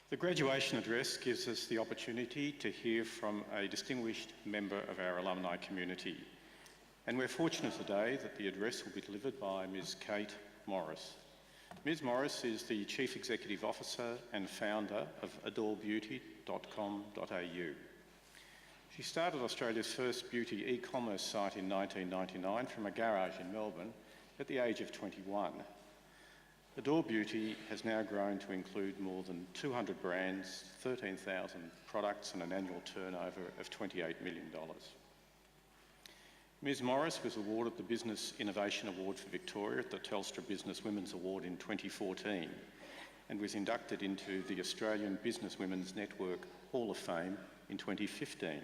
The graduation address gives us the opportunity to hear from a distinguished member of our alumni community. And we're fortunate today that the address will be delivered by Ms. Kate Morris. Ms. Morris is the Chief Executive Officer and founder of adorebeauty.com.au. She started Australia's first beauty e-commerce site in 1999 from a garage in Melbourne at the age of 21. Adore Beauty has now grown to include more than 200 brands, 13,000 products and an annual turnover of $28 million. Ms. Morris was awarded the Business Innovation Award for Victoria at the Telstra Business Women's Award in 2014 and was inducted into the Australian Business Women's Network Hall of Fame in 2015.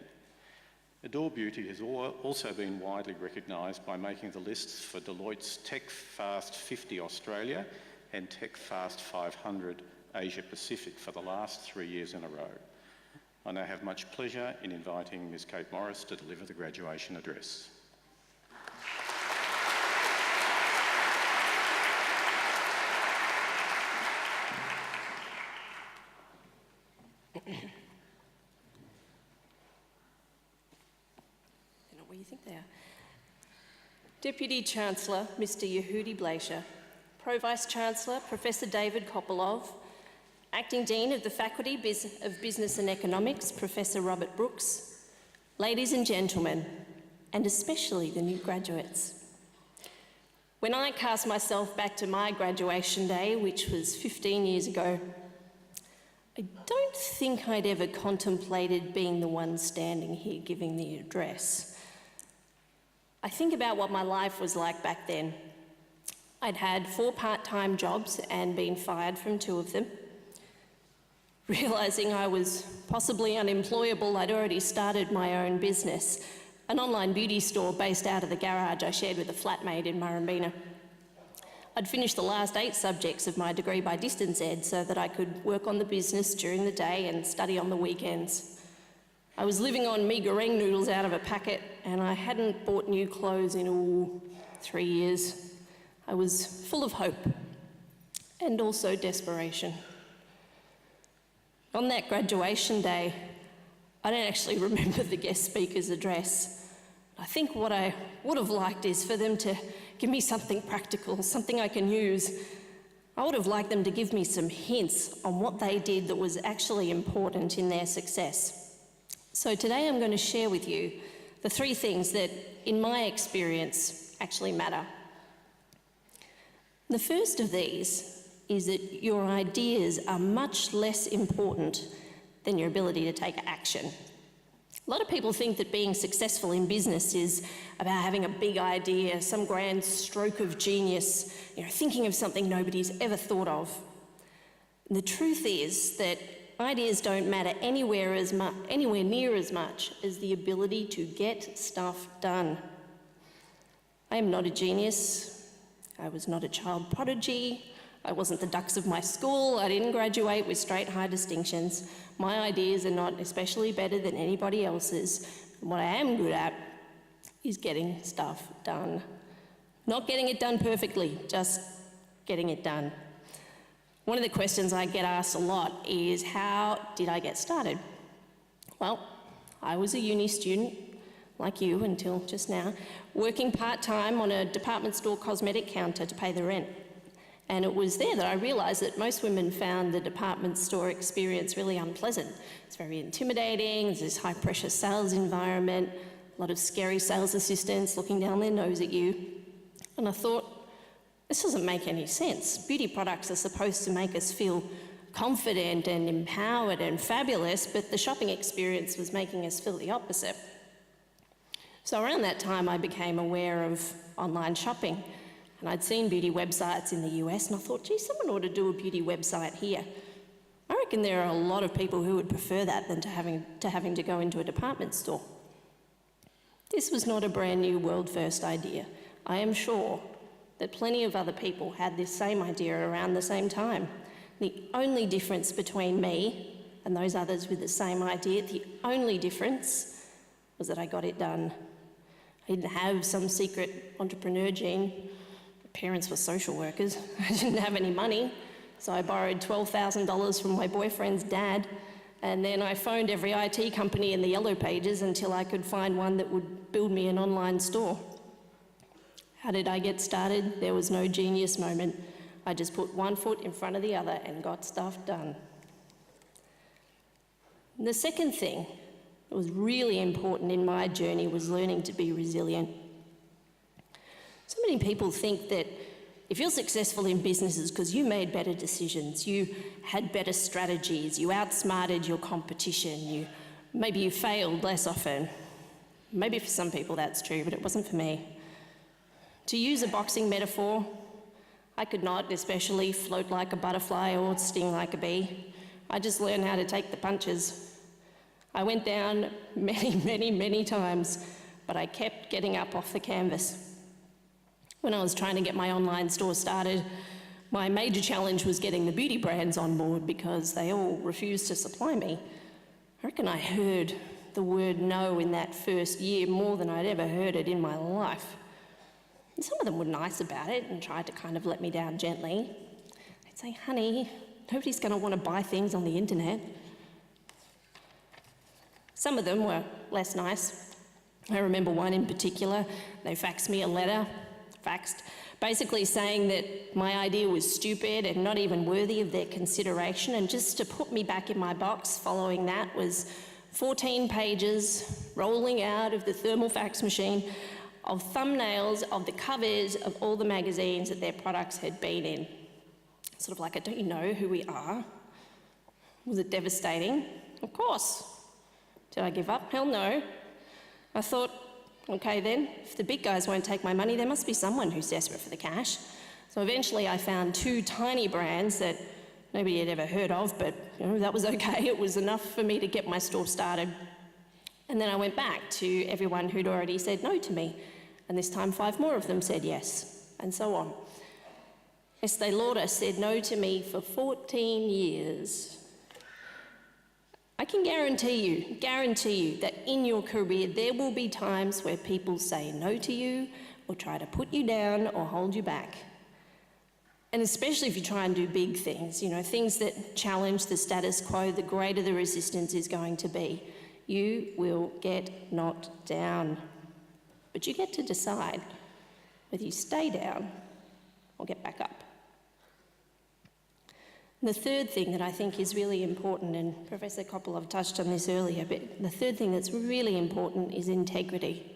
Adore Beauty has also been widely recognised by making the lists for Deloitte's Tech Fast 50 Australia and Tech Fast 500 Asia Pacific for the last 3 years in a row. I now have much pleasure in inviting Ms. Kate Morris to deliver the graduation address. They're not where you think they are. Deputy Chancellor, Mr. Yehudi Blaisher, Pro Vice-Chancellor, Professor David Kopolov, Acting Dean of the Faculty of Business and Economics, Professor Robert Brooks, ladies and gentlemen, and especially the new graduates. When I cast myself back to my graduation day, which was 15 years ago, I don't think I'd ever contemplated being the one standing here giving the address. I think about what my life was like back then. I'd had 4 part-time jobs and been fired from 2 of them. Realising I was possibly unemployable, I'd already started my own business, an online beauty store based out of the garage I shared with a flatmate in Murrumbeena. I'd finished the last 8 subjects of my degree by distance ed so that I could work on the business during the day and study on the weekends. I was living on mee goreng noodles out of a packet and I hadn't bought new clothes in 3 years. I was full of hope and also desperation. On that graduation day, I don't actually remember the guest speaker's address. I think what I would have liked is for them to give me something practical, something I can use. I would have liked them to give me some hints on what they did that was actually important in their success. So today I'm going to share with you the 3 things that, in my experience, actually matter. The first of these is that your ideas are much less important than your ability to take action. A lot of people think that being successful in business is about having a big idea, some grand stroke of genius, thinking of something nobody's ever thought of. And the truth is that ideas don't matter anywhere near as much as the ability to get stuff done. I am not a genius. I was not a child prodigy. I wasn't the dux of my school. I didn't graduate with straight high distinctions. My ideas are not especially better than anybody else's. And what I am good at is getting stuff done. Not getting it done perfectly, just getting it done. One of the questions I get asked a lot is, how did I get started? Well, I was a uni student, like you until just now, working part-time on a department store cosmetic counter to pay the rent. And it was there that I realised that most women found the department store experience really unpleasant. It's very intimidating, there's this high-pressure sales environment, a lot of scary sales assistants looking down their nose at you. And I thought, this doesn't make any sense. Beauty products are supposed to make us feel confident and empowered and fabulous, but the shopping experience was making us feel the opposite. So around that time, I became aware of online shopping. And I'd seen beauty websites in the US and I thought, gee, someone ought to do a beauty website here. I reckon there are a lot of people who would prefer that than to having to go into a department store. This was not a brand new world-first idea. I am sure that plenty of other people had this same idea around the same time. The only difference between me and those others with the same idea, the only difference was that I got it done. I didn't have some secret entrepreneur gene. My parents were social workers. I didn't have any money. So I borrowed $12,000 from my boyfriend's dad, and then I phoned every IT company in the yellow pages until I could find one that would build me an online store. How did I get started? There was no genius moment. I just put one foot in front of the other and got stuff done. The second thing that was really important in my journey was learning to be resilient. So many people think that if you're successful in businesses because you made better decisions, you had better strategies, you outsmarted your competition, maybe you failed less often. Maybe for some people that's true, but it wasn't for me. To use a boxing metaphor, I could not especially float like a butterfly or sting like a bee. I just learned how to take the punches. I went down many times, but I kept getting up off the canvas. When I was trying to get my online store started, my major challenge was getting the beauty brands on board because they all refused to supply me. I reckon I heard the word no in that first year more than I'd ever heard it in my life. And some of them were nice about it and tried to kind of let me down gently. They'd say, honey, nobody's going to want to buy things on the internet. Some of them were less nice. I remember one in particular. They faxed me a letter, basically saying that my idea was stupid and not even worthy of their consideration, and just to put me back in my box following that was 14 pages rolling out of the thermal fax machine of thumbnails of the covers of all the magazines that their products had been in. Sort of like, don't you know who we are? Was it devastating? Of course. Did I give up? Hell no. I thought, okay then, if the big guys won't take my money, there must be someone who's desperate for the cash. So eventually I found 2 tiny brands that nobody had ever heard of, but that was okay. It was enough for me to get my store started. And then I went back to everyone who'd already said no to me. And this time 5 more of them said yes, and so on. Estee Lauder said no to me for 14 years. I can guarantee you that in your career there will be times where people say no to you or try to put you down or hold you back. And especially if you try and do big things, things that challenge the status quo, the greater the resistance is going to be. You will get knocked down. But you get to decide whether you stay down or get back up. And the third thing that I think is really important, and Professor Kopelov touched on this earlier, but the third thing that's really important is integrity.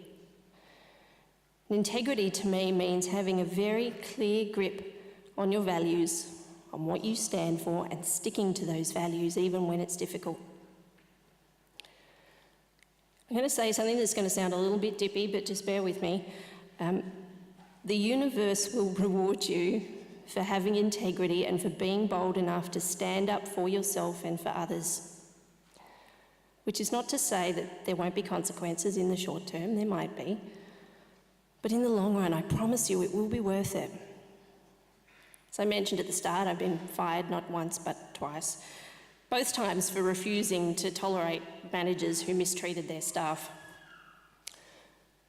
And integrity to me means having a very clear grip on your values, on what you stand for, and sticking to those values even when it's difficult. I'm going to say something that's going to sound a little bit dippy, but just bear with me. The universe will reward you for having integrity and for being bold enough to stand up for yourself and for others. Which is not to say that there won't be consequences in the short term, there might be. But in the long run, I promise you it will be worth it. As I mentioned at the start, I've been fired not once but twice. Both times for refusing to tolerate managers who mistreated their staff.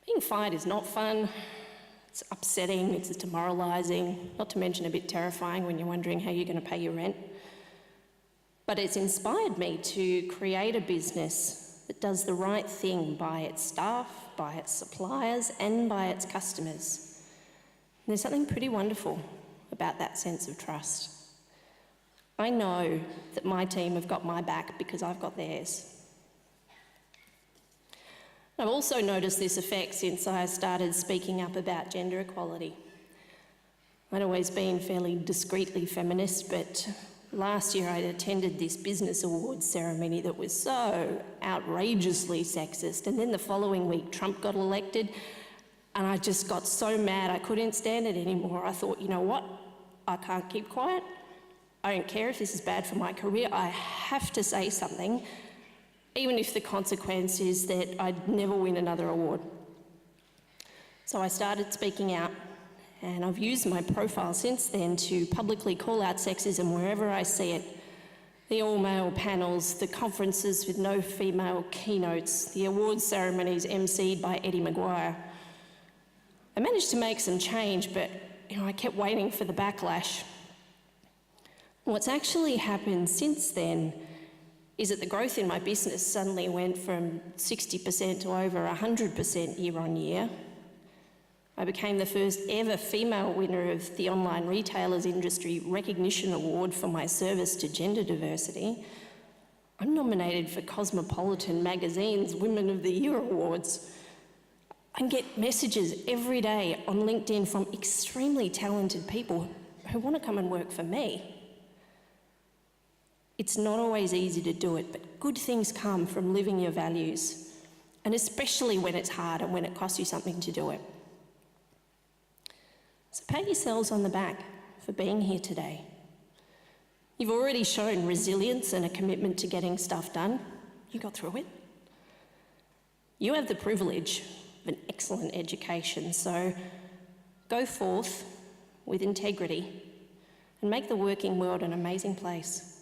Being fired is not fun, it's upsetting, it's demoralising, not to mention a bit terrifying when you're wondering how you're going to pay your rent. But it's inspired me to create a business that does the right thing by its staff, by its suppliers, and by its customers. And there's something pretty wonderful about that sense of trust. I know that my team have got my back because I've got theirs. I've also noticed this effect since I started speaking up about gender equality. I'd always been fairly discreetly feminist, but last year I attended this business awards ceremony that was so outrageously sexist, and then the following week Trump got elected, and I just got so mad I couldn't stand it anymore. I thought, you know what? I can't keep quiet. I don't care if this is bad for my career, I have to say something, even if the consequence is that I'd never win another award. So I started speaking out, and I've used my profile since then to publicly call out sexism wherever I see it. The all-male panels, the conferences with no female keynotes, the awards ceremonies emceed by Eddie Maguire. I managed to make some change, but I kept waiting for the backlash. What's actually happened since then is that the growth in my business suddenly went from 60% to over 100% year on year. I became the first ever female winner of the Online Retailers Industry Recognition Award for my service to gender diversity. I'm nominated for Cosmopolitan Magazine's Women of the Year Awards. I get messages every day on LinkedIn from extremely talented people who want to come and work for me. It's not always easy to do it, but good things come from living your values, and especially when it's hard and when it costs you something to do it. So pat yourselves on the back for being here today. You've already shown resilience and a commitment to getting stuff done. You got through it. You have the privilege of an excellent education, so go forth with integrity and make the working world an amazing place.